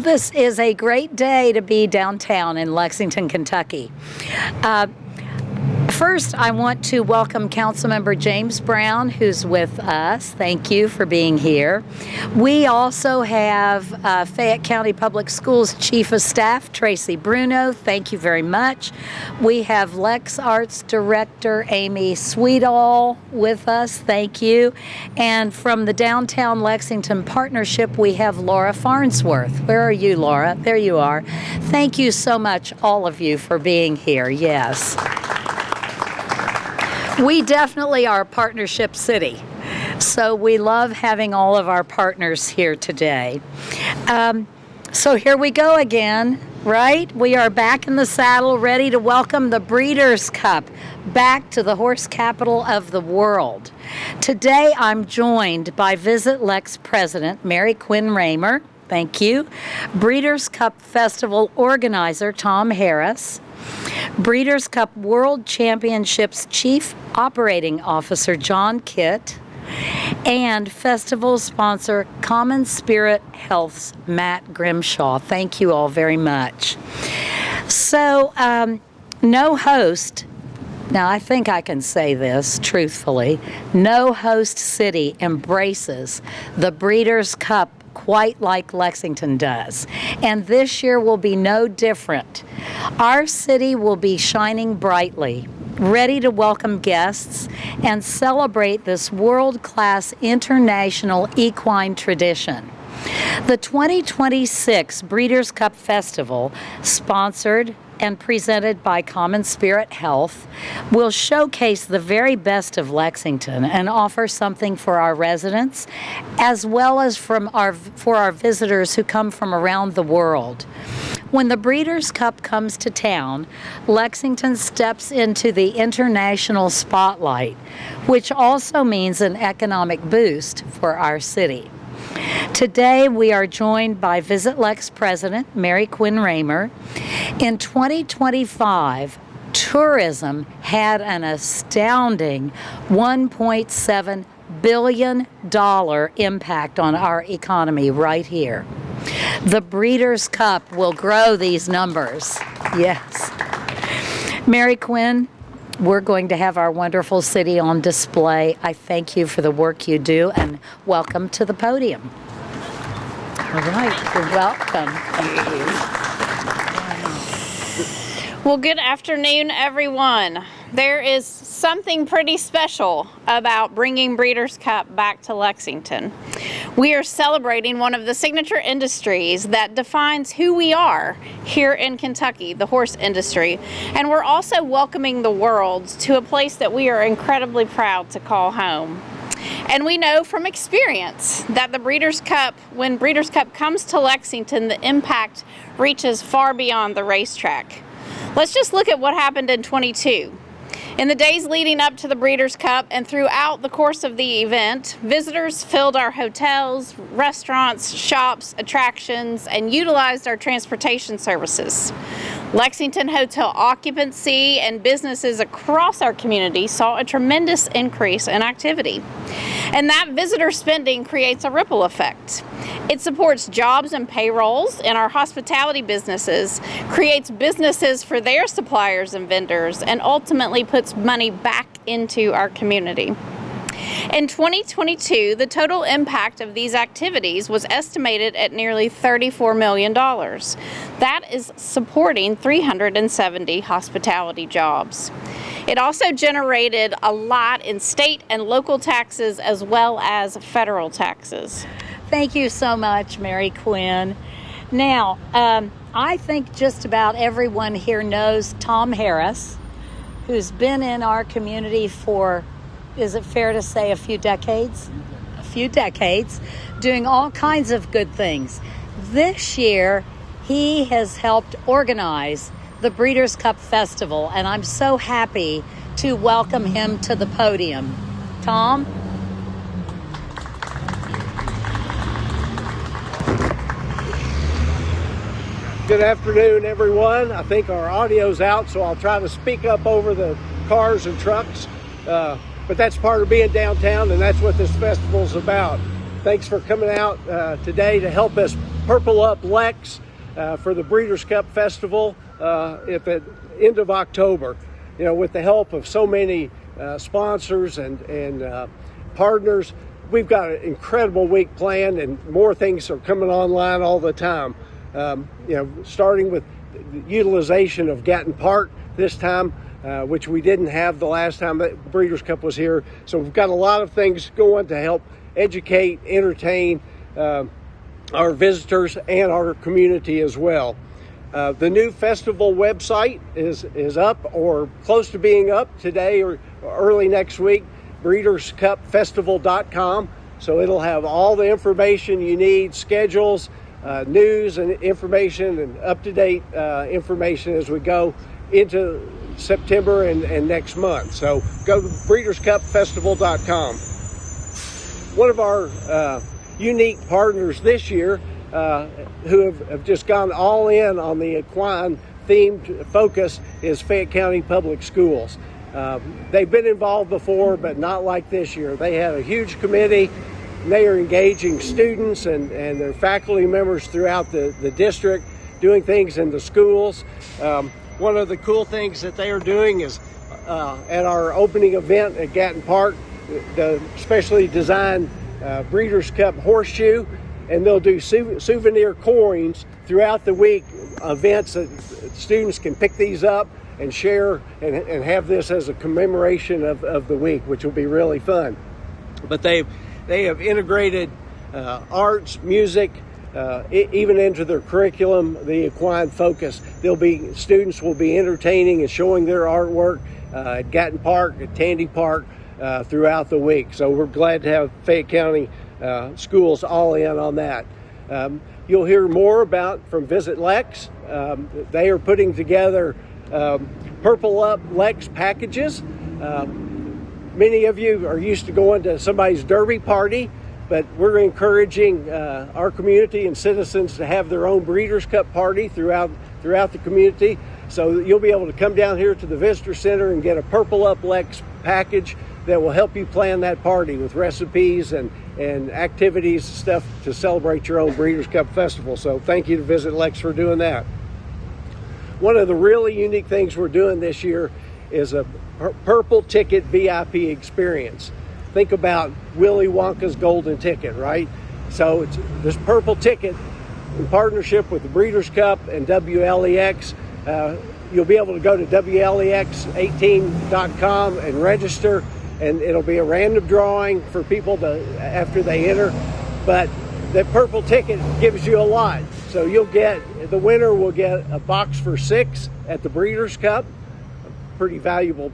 This is a great day to be downtown in Lexington, Kentucky. First, I want to welcome Councilmember James Brown, who's with us. Thank you for being here. We also have Fayette County Public Schools Chief of Staff, Tracy Bruno. Thank you very much. We have Lex Arts Director, Amy Sweetall, with us. Thank you. And from the Downtown Lexington Partnership, we have Laura Farnsworth. Where are you, Laura? There you are. Thank you so much, all of you, for being here. Yes. We definitely are a partnership city, so we love having all of our partners here today. So here we go again, right? We are back in the saddle, ready to welcome the Breeders' Cup back to the horse capital of the world. Today I'm joined by Visit Lex President Mary Quinn Raymer, thank you, Breeders' Cup Festival organizer Tom Harris, Breeders' Cup World Championships Chief Operating Officer John Kitt, and festival sponsor Common Spirit Health's Matt Grimshaw. Thank you all very much. So, no host, now I think I can say this truthfully, no host city embraces the Breeders' Cup quite like Lexington does. And this year will be no different. Our city will be shining brightly, ready to welcome guests and celebrate this world-class international equine tradition. The 2026 Breeders' Cup Festival, sponsored and presented by Common Spirit Health, will showcase the very best of Lexington and offer something for our residents as well as for our visitors who come from around the world. When the Breeders' Cup comes to town, Lexington steps into the international spotlight, which also means an economic boost for our city. Today, we are joined by Visit Lex President Mary Quinn Raymer. In 2025, tourism had an astounding $1.7 billion impact on our economy right here. The Breeders' Cup will grow these numbers. Yes. Mary Quinn, we're going to have our wonderful city on display. I thank you for the work you do, and welcome to the podium. All right, you're welcome. Thank you. Well, good afternoon, everyone. There is something pretty special about bringing Breeders' Cup back to Lexington. We are celebrating one of the signature industries that defines who we are here in Kentucky, the horse industry. And we're also welcoming the world to a place that we are incredibly proud to call home. And we know from experience that the Breeders' Cup, when Breeders' Cup comes to Lexington, the impact reaches far beyond the racetrack. Let's just look at what happened in 22. In the days leading up to the Breeders' Cup and throughout the course of the event, visitors filled our hotels, restaurants, shops, attractions, and utilized our transportation services. Lexington hotel occupancy and businesses across our community saw a tremendous increase in activity. And that visitor spending creates a ripple effect. It supports jobs and payrolls in our hospitality businesses, creates businesses for their suppliers and vendors, and ultimately puts money back into our community. In 2022, the total impact of these activities was estimated at nearly $34 million. That is supporting 370 hospitality jobs. It also generated a lot in state and local taxes as well as federal taxes. Thank you so much, Mary Quinn. Now, I think just about everyone here knows Tom Harris, who's been in our community for, is it fair to say, a few decades? A few decades, doing all kinds of good things. This year, he has helped organize the Breeders' Cup Festival, and I'm so happy to welcome him to the podium. Tom? Good afternoon, everyone. I think our audio's out, so I'll try to speak up over the cars and trucks. But that's part of being downtown, and that's what this festival's about. Thanks for coming out today to help us Purple Up Lex for the Breeders' Cup Festival at the end of October. You know, with the help of so many sponsors and partners, we've got an incredible week planned, and more things are coming online all the time. You know, starting with the utilization of Gatton Park this time, which we didn't have the last time that Breeders' Cup was here. So we've got a lot of things going to help educate, entertain our visitors and our community as well. The new festival website is up or close to being up today or early next week, breederscupfestival.com. So it'll have all the information you need, schedules, news and information, and up-to-date information as we go into September and next month. So go to breederscupfestival.com. One of our unique partners this year who have just gone all in on the equine themed focus is Fayette County Public Schools. They've been involved before, but not like this year. They had a huge committee. They are engaging students and their faculty members throughout the district, doing things in the schools. One of the cool things that they are doing is at our opening event at Gatton Park, the specially designed Breeders' Cup horseshoe, and they'll do souvenir coins throughout the week, events that students can pick these up and share and have this as a commemoration of the week, which will be really fun. But they have integrated arts, music, even into their curriculum, the equine focus. Students will be entertaining and showing their artwork at Gatton Park, at Tandy Park, throughout the week. So we're glad to have Fayette County schools all in on that. You'll hear more from Visit Lex. They are putting together Purple Up Lex packages. Many of you are used to going to somebody's derby party, but we're encouraging our community and citizens to have their own Breeders' Cup party throughout the community. So you'll be able to come down here to the Visitor Center and get a Purple Up Lex package that will help you plan that party with recipes and activities, stuff to celebrate your own Breeders' Cup Festival. So thank you to Visit Lex for doing that. One of the really unique things we're doing this year is a Purple Ticket VIP experience. Think about Willy Wonka's golden ticket, right? So it's this Purple Ticket in partnership with the Breeders' Cup and WLEX. You'll be able to go to WLEX18.com and register, and it'll be a random drawing for people after they enter. But the Purple Ticket gives you a lot. So the winner will get a box for 6 at the Breeders' Cup, pretty valuable.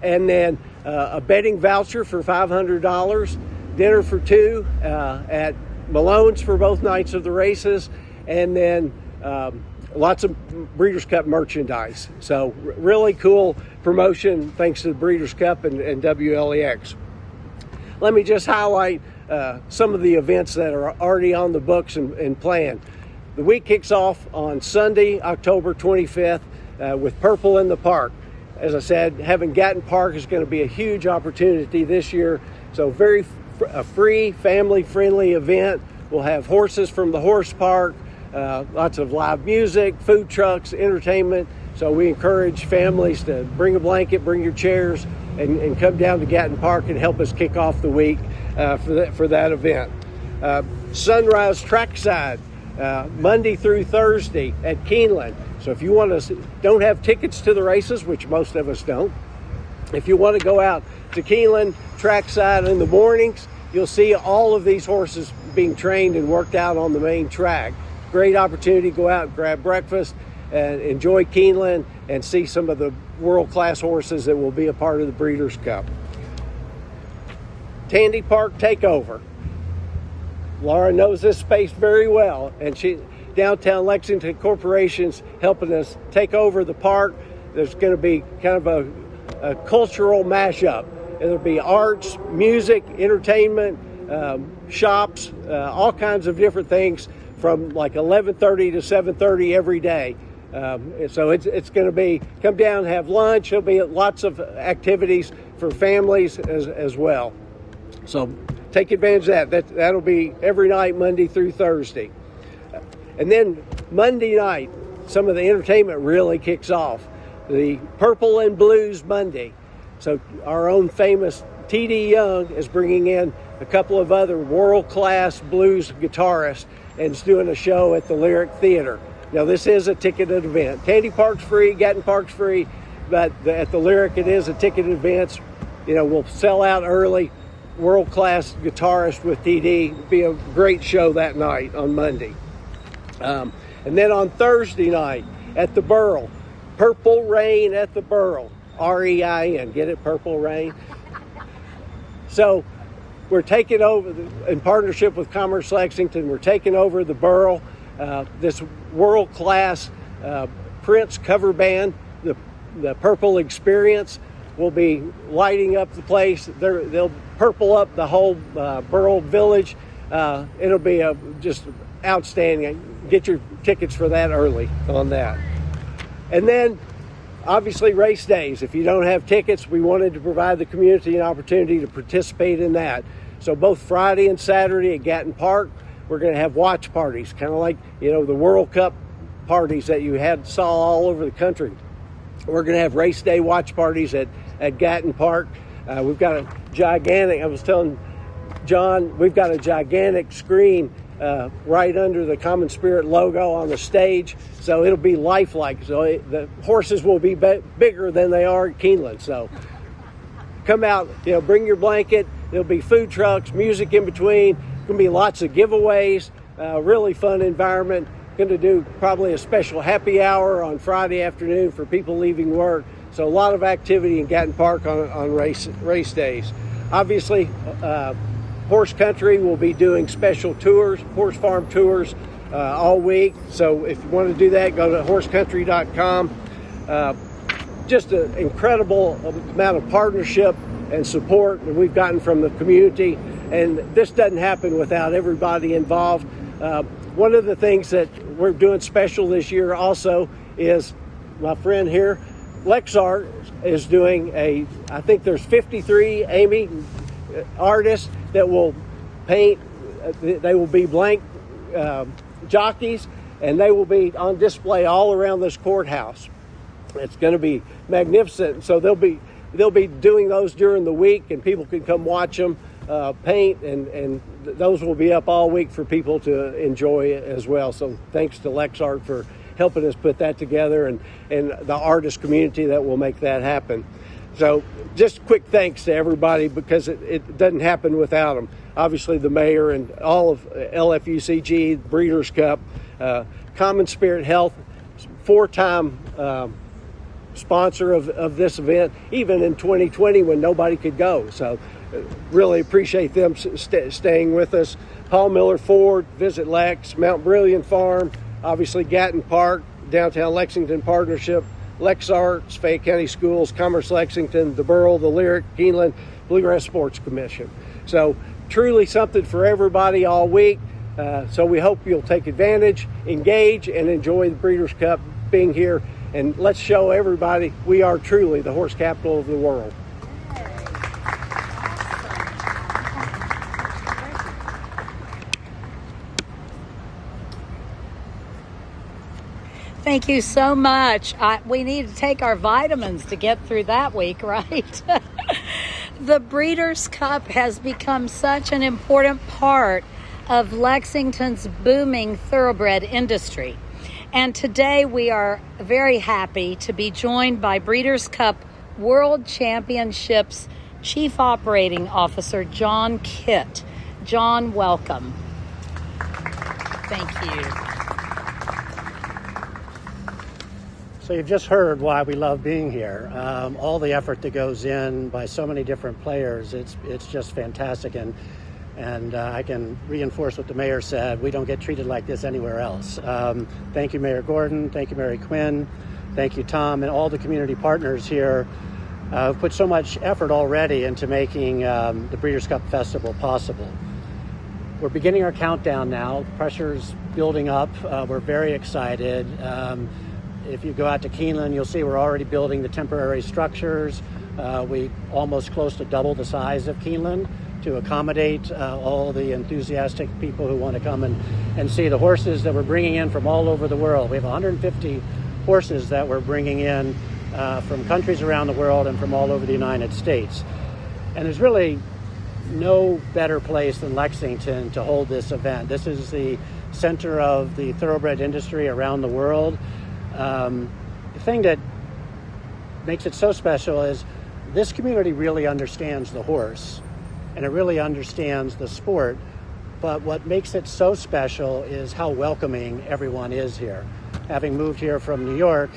And then a betting voucher for $500, dinner for 2 at Malone's for both nights of the races, and then lots of Breeders' Cup merchandise. So really cool promotion thanks to the Breeders' Cup and WLEX. Let me just highlight some of the events that are already on the books and planned. The week kicks off on Sunday, October 25th with Purple in the Park. As I said, having Gatton Park is going to be a huge opportunity this year. So a free, family-friendly event. We'll have horses from the horse park, lots of live music, food trucks, entertainment. So we encourage families to bring a blanket, bring your chairs, and come down to Gatton Park and help us kick off the week for that event. Sunrise Trackside, Monday through Thursday at Keeneland. So if you don't have tickets to the races, which most of us don't, if you want to go out to Keeneland Trackside in the mornings, you'll see all of these horses being trained and worked out on the main track. Great opportunity to go out, grab breakfast, and enjoy Keeneland and see some of the world-class horses that will be a part of the Breeders' Cup. Tandy Park Takeover. Laura knows this space very well, and Downtown Lexington Corporation's helping us take over the park. There's going to be kind of a cultural mashup. There'll be arts, music, entertainment, shops, all kinds of different things from like 11:30 to 7:30 every day. So it's going to be, come down, have lunch. There'll be lots of activities for families as well. So take advantage of that. That'll be every night, Monday through Thursday. And then Monday night, some of the entertainment really kicks off. The Purple and Blues Monday. So our own famous T.D. Young is bringing in a couple of other world-class blues guitarists and is doing a show at the Lyric Theater. Now, this is a ticketed event. Candy Park's free, Gatton Park's free, but at the Lyric, it is a ticketed event. We'll sell out early. World-class guitarist with T.D. Be a great show that night on Monday. And then on Thursday night at the Burl, Purple Rain at the Burl, R-E-I-N. Get it, Purple Rain? So we're taking over, in partnership with Commerce Lexington, we're taking over the Burl, this world-class Prince cover band, the Purple Experience, will be lighting up the place. They'll purple up the whole Burl Village. It'll be just outstanding. Get your tickets for that early on that. And then, obviously, race days. If you don't have tickets, we wanted to provide the community an opportunity to participate in that. So both Friday and Saturday at Gatton Park, we're going to have watch parties, kind of like, the World Cup parties that you saw all over the country. We're going to have race day watch parties at Gatton Park. We've got a gigantic, I was telling John, we've got a gigantic screen right under the Common Spirit logo on the stage, so it'll be lifelike. So the horses will be bigger than they are at Keeneland. So come out, bring your blanket. There'll be food trucks, music in between. Going to be lots of giveaways. Really fun environment. Going to do probably a special happy hour on Friday afternoon for people leaving work. So a lot of activity in Gatton Park on race days. Obviously, Horse Country will be doing special tours, horse farm tours all week. So if you want to do that, go to horsecountry.com. Just an incredible amount of partnership and support that we've gotten from the community. And this doesn't happen without everybody involved. One of the things that we're doing special this year also is my friend here, Lexart, is doing I think there's 53, Amy, artists that will paint. They will be blank jockeys, and they will be on display all around this courthouse. It's going to be magnificent. So they'll be doing those during the week, and people can come watch them paint, and those will be up all week for people to enjoy as well. So thanks to Lexart for helping us put that together, and the artist community that will make that happen. So just quick thanks to everybody, because it doesn't happen without them. Obviously the mayor and all of LFUCG, Breeders' Cup, Common Spirit Health, 4-time sponsor of this event, even in 2020 when nobody could go. So really appreciate them staying with us. Paul Miller Ford, Visit Lex, Mount Brilliant Farm, obviously Gatton Park, Downtown Lexington Partnership, Lexart, Fayette County Schools, Commerce Lexington, the Burl, the Lyric, Keeneland, Bluegrass Sports Commission. So truly something for everybody all week. So we hope you'll take advantage, engage, and enjoy the Breeders' Cup being here. And let's show everybody we are truly the horse capital of the world. Thank you so much. We need to take our vitamins to get through that week, right? The Breeders' Cup has become such an important part of Lexington's booming thoroughbred industry. And today we are very happy to be joined by Breeders' Cup World Championships Chief Operating Officer John Kitt. John, welcome. Thank you. So you've just heard why we love being here. All the effort that goes in by so many different players, it's just fantastic. And I can reinforce what the mayor said. We don't get treated like this anywhere else. Thank you, Mayor Gorton. Thank you, Mary Quinn. Thank you, Tom, and all the community partners here who've put so much effort already into making the Breeders' Cup Festival possible. We're beginning our countdown now. Pressure's building up. We're very excited. If you go out to Keeneland, you'll see we're already building the temporary structures. We almost close to double the size of Keeneland. to accommodate all the enthusiastic people who want to come and see the horses that we're bringing in from all over the world. We have 150 horses that we're bringing in from countries around the world and from all over the United States. And there's really no better place than Lexington to hold this event. This is the center of the thoroughbred industry around the world. The thing that makes it so special is this community really understands the horse, and it really understands the sport. But what makes it so special is how welcoming everyone is here. Having moved here from New York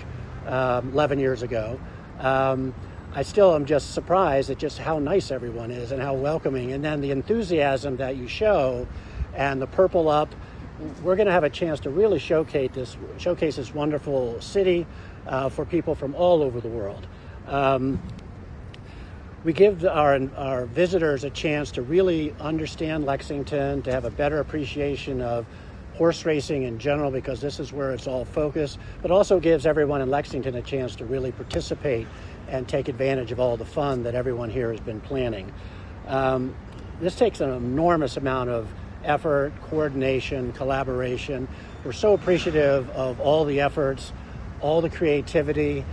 11 years ago, I still am just surprised at just how nice everyone is and how welcoming. And then the enthusiasm that you show and the purple up. We're going to have a chance to really showcase this wonderful city for people from all over the world. We give our visitors a chance to really understand Lexington, to have a better appreciation of horse racing in general, because this is where it's all focused, but also gives everyone in Lexington a chance to really participate and take advantage of all the fun that everyone here has been planning. This takes an enormous amount of effort, coordination, collaboration. We're so appreciative of all the efforts, all the creativity.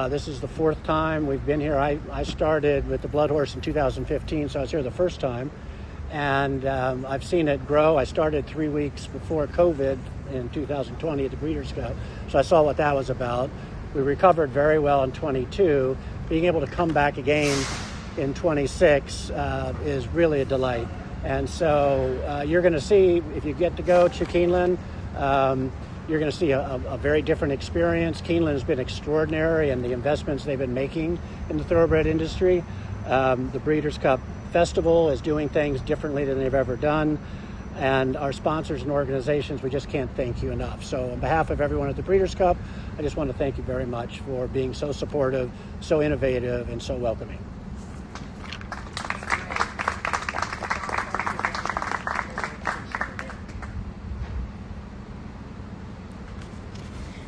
This is the fourth time we've been here. I started with the Blood Horse in 2015, so I was here the first time. And I've seen it grow. I started 3 weeks before COVID in 2020 at the Breeders' Cup, so I saw what that was about. We recovered very well in 22. Being able to come back again in 26 is really a delight. And so you're going to see, if you get to go to Keeneland, you're going to see a very different experience. Keeneland has been extraordinary in the investments they've been making in the thoroughbred industry. The Breeders' Cup Festival is doing things differently than they've ever done. And our sponsors and organizations, we just can't thank you enough. So on behalf of everyone at the Breeders' Cup, I just want to thank you very much for being so supportive, so innovative, and so welcoming.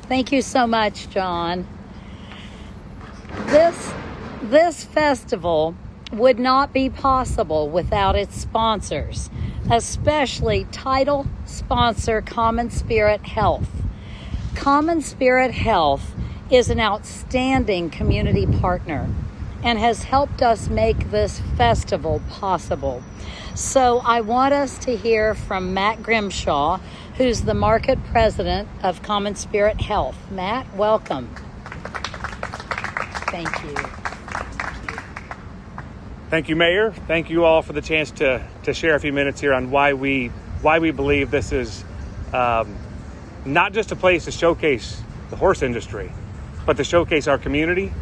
Thank you so much, John. This festival would not be possible without its sponsors, especially title sponsor Common Spirit Health. Common Spirit Health is an outstanding community partner and has helped us make this festival possible. So I want us to hear from Matt Grimshaw, who's the market president of Common Spirit Health. Matt, welcome. Thank you. Thank you, Mayor. Thank you all for the chance to share a few minutes here on why we believe this is not just a place to showcase the horse industry, but to showcase our community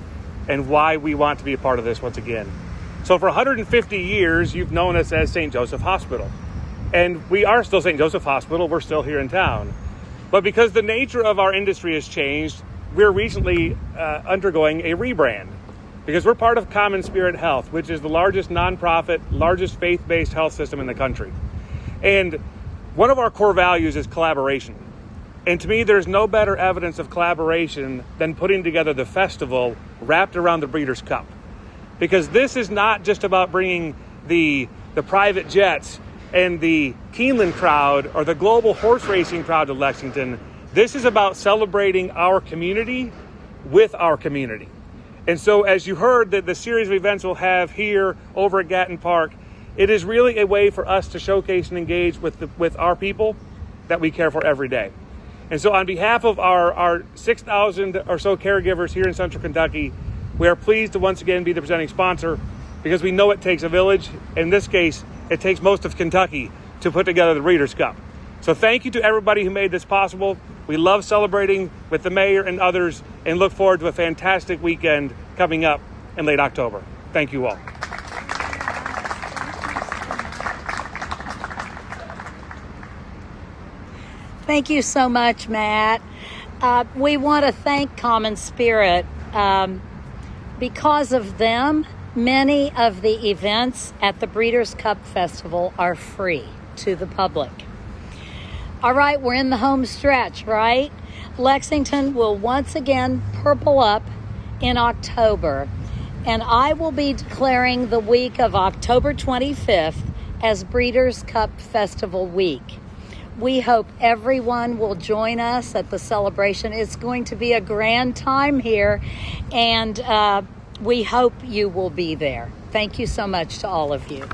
and why we want to be a part of this once again. So for 150 years, you've known us as St. Joseph Hospital. And we are still St. Joseph Hospital. We're still here in town. But because the nature of our industry has changed, we're recently undergoing a rebrand. Because we're part of Common Spirit Health, which is the largest nonprofit, largest faith-based health system in the country. And one of our core values is collaboration. And to me, there's no better evidence of collaboration than putting together the festival wrapped around the Breeders' Cup. Because this is not just about bringing the private jets and the Keeneland crowd or the global horse racing crowd to Lexington. This is about celebrating our community with our community. And so as you heard that the series of events we'll have here over at Gatton Park, it is really a way for us to showcase and engage with our people that we care for every day. And so on behalf of our 6,000 or so caregivers here in Central Kentucky, we are pleased to once again be the presenting sponsor, because we know it takes a village. In this case, it takes most of Kentucky to put together the Breeders' Cup. So thank you to everybody who made this possible. We love celebrating with the mayor and others and look forward to a fantastic weekend coming up in late October. Thank you all. Thank you so much, Matt. We want to thank Common Spirit. Because of them, many of the events at the Breeders' Cup Festival are free to the public. All right, we're in the home stretch, right? Lexington will once again purple up in October. And I will be declaring the week of October 25th as Breeders' Cup Festival Week. We hope everyone will join us at the celebration. It's going to be a grand time here, and we hope you will be there. Thank you so much to all of you.